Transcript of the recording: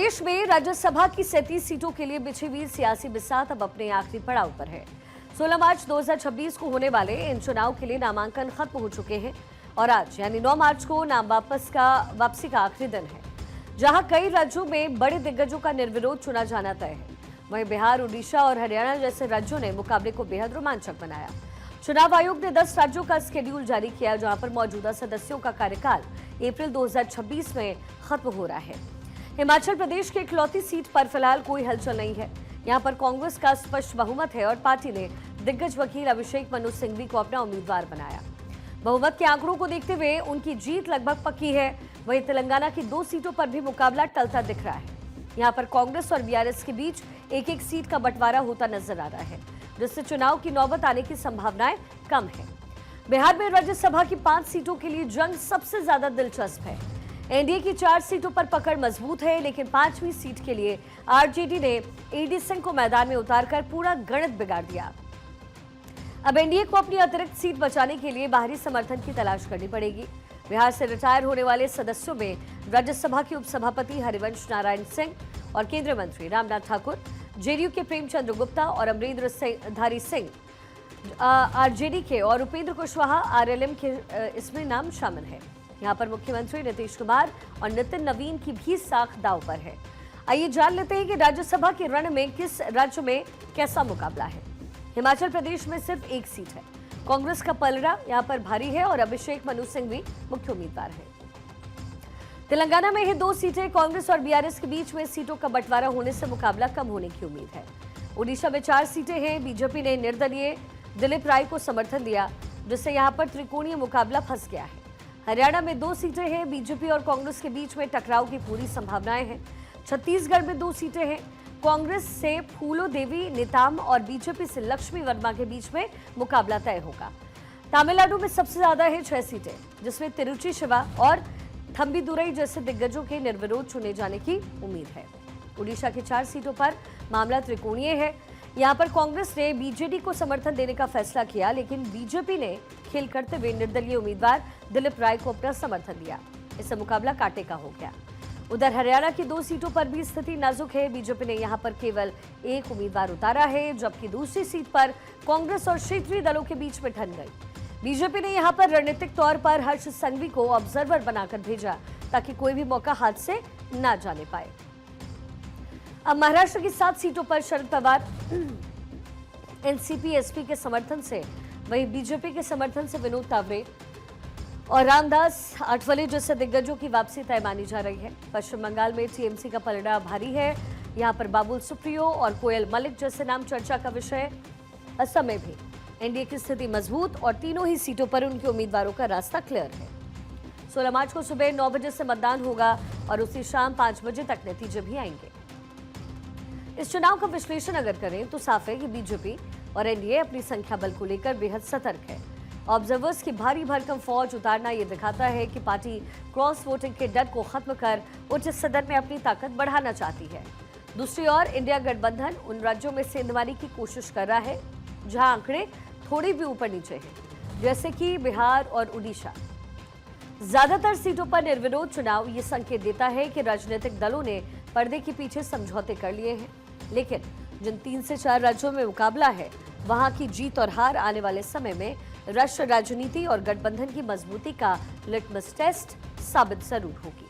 देश में राज्यसभा की 37 सीटों के लिए बिछी हुई सियासी बिसात अब अपने आखिरी पड़ाव पर है। 16 मार्च 2026 को होने वाले इन चुनाव के लिए नामांकन खत्म हो चुके हैं और आज यानी 9 मार्च को नाम वापसी का आखिरी दिन है, जहां कई राज्यों में बड़े दिग्गजों का निर्विरोध चुना जाना तय है। वहीं बिहार, उड़ीसा और हरियाणा जैसे राज्यों ने मुकाबले को बेहद रोमांचक बनाया। चुनाव आयोग ने 10 राज्यों का स्केड्यूल जारी किया, जहां पर मौजूदा सदस्यों का कार्यकाल अप्रैल 2026 में खत्म हो रहा है। हिमाचल प्रदेश की इकलौती सीट पर फिलहाल कोई हलचल नहीं है। यहां पर कांग्रेस का स्पष्ट बहुमत है और पार्टी ने दिग्गज वकील अभिषेक मनु सिंघवी को अपना उम्मीदवार बनाया। बहुमत के आंकड़ों को देखते हुए उनकी जीत लगभग पक्की है। वहीं तेलंगाना की 2 सीटों पर भी मुकाबला टलता दिख रहा है। यहां पर कांग्रेस और बीआरएस के बीच एक-एक सीट का बंटवारा होता नजर आ रहा है, जिससे चुनाव की नौबत आने की संभावनाएं कम है। बिहार में राज्यसभा की 5 सीटों के लिए जंग सबसे ज्यादा दिलचस्प है। एनडीए की 4 सीटों पर पकड़ मजबूत है, लेकिन 5वीं सीट के लिए आरजेडी ने एडी सिंह को मैदान में उतारकर पूरा गणित बिगाड़ दिया। अब एनडीए को अपनी अतिरिक्त सीट बचाने के लिए बाहरी समर्थन की तलाश करनी पड़ेगी। बिहार से रिटायर होने वाले सदस्यों में राज्यसभा के उपसभापति हरिवंश नारायण सिंह और केंद्रीय मंत्री रामनाथ ठाकुर, जेडीयू के प्रेमचंद्र गुप्ता और अमरेंद्र धारी सिंह आरजेडी के और उपेंद्र कुशवाहा आरएलएम के इसमें नाम शामिल है। यहाँ पर मुख्यमंत्री नीतीश कुमार और नितिन नवीन की भी साख दांव पर है। आइए जान लेते हैं कि राज्यसभा के रण में किस राज्य में कैसा मुकाबला है। हिमाचल प्रदेश में सिर्फ 1 सीट है। कांग्रेस का पलड़ा यहाँ पर भारी है और अभिषेक मनु सिंघवी मुख्य उम्मीदवार है। तेलंगाना में ही 2 सीटें, कांग्रेस और बीआरएस के बीच में सीटों का बंटवारा होने से मुकाबला कम होने की उम्मीद है। उड़ीसा में 4 सीटें हैं। बीजेपी ने निर्दलीय दिलीप राय को समर्थन दिया, जिससे यहाँ पर त्रिकोणीय मुकाबला फंस गया है। हरियाणा में 2 सीटें हैं। बीजेपी और कांग्रेस के बीच में टकराव की पूरी संभावनाएं हैं। छत्तीसगढ़ में 2 सीटें हैं। कांग्रेस से फूलो देवी नेताम और बीजेपी से लक्ष्मी वर्मा के बीच में मुकाबला तय होगा। तमिलनाडु में सबसे ज्यादा है 6 सीटें, जिसमें तिरुचि शिवा और थम्बीदुरई जैसे दिग्गजों के निर्विरोध चुने जाने की उम्मीद है। उड़ीसा की 4 सीटों पर मामला त्रिकोणीय है। यहाँ पर कांग्रेस ने बीजेडी को समर्थन देने का फैसला किया, लेकिन बीजेपी ने खेल करते हुए निर्दलीय उम्मीदवार दिलीप राय को अपना समर्थन दिया। इससे मुकाबला कांटे का हो गया। उधर हरियाणा की 2 सीटों पर भी स्थिति नाजुक है। बीजेपी ने यहां पर केवल 1 उम्मीदवार उतारा है, जबकि दूसरी सीट पर कांग्रेस और क्षेत्रीय दलों के बीच में ठन गई। बीजेपी ने यहां पर रणनीतिक तौर पर हर्ष संघवी को ऑब्जर्वर बनाकर भेजा, ताकि कोई भी मौका हाथ से न जाने पाए। अब महाराष्ट्र की 7 सीटों पर शरद पवार एनसीपी एसपी के समर्थन से, वहीं बीजेपी के समर्थन से विनोद तावरे और रामदास आठवले जैसे दिग्गजों की वापसी तय मानी जा रही है। पश्चिम बंगाल में टीएमसी का पलड़ा भारी है। यहां पर बाबुल सुप्रियो और कोयल मलिक जैसे नाम चर्चा का विषय। असम में भी एनडीए की स्थिति मजबूत और तीनों ही सीटों पर उनके उम्मीदवारों का रास्ता क्लियर है। 16 मार्च को सुबह 9 बजे से मतदान होगा और उसी शाम 5 बजे तक नतीजे भी आएंगे। इस चुनाव का विश्लेषण अगर करें तो साफ है कि बीजेपी और एनडीए अपनी संख्या बल को लेकर बेहद सतर्क है। ऑब्जर्वर्स की भारी भरकम फौज उतारना यह दिखाता है कि पार्टी क्रॉस वोटिंग के डर को खत्म कर उच्च सदन में अपनी ताकत बढ़ाना चाहती है। दूसरी ओर इंडिया गठबंधन उन राज्यों में सेंधमारी की कोशिश कर रहा है जहां आंकड़े थोड़ी भी ऊपर नीचे हैं, जैसे कि बिहार और उड़ीसा। ज्यादातर सीटों पर निर्विरोध चुनाव ये संकेत देता है कि राजनीतिक दलों ने पर्दे के पीछे समझौते कर लिए हैं, लेकिन जिन 3 से 4 राज्यों में मुकाबला है, वहां की जीत और हार आने वाले समय में राष्ट्र राजनीति और गठबंधन की मजबूती का लिटमस टेस्ट साबित जरूर होगी।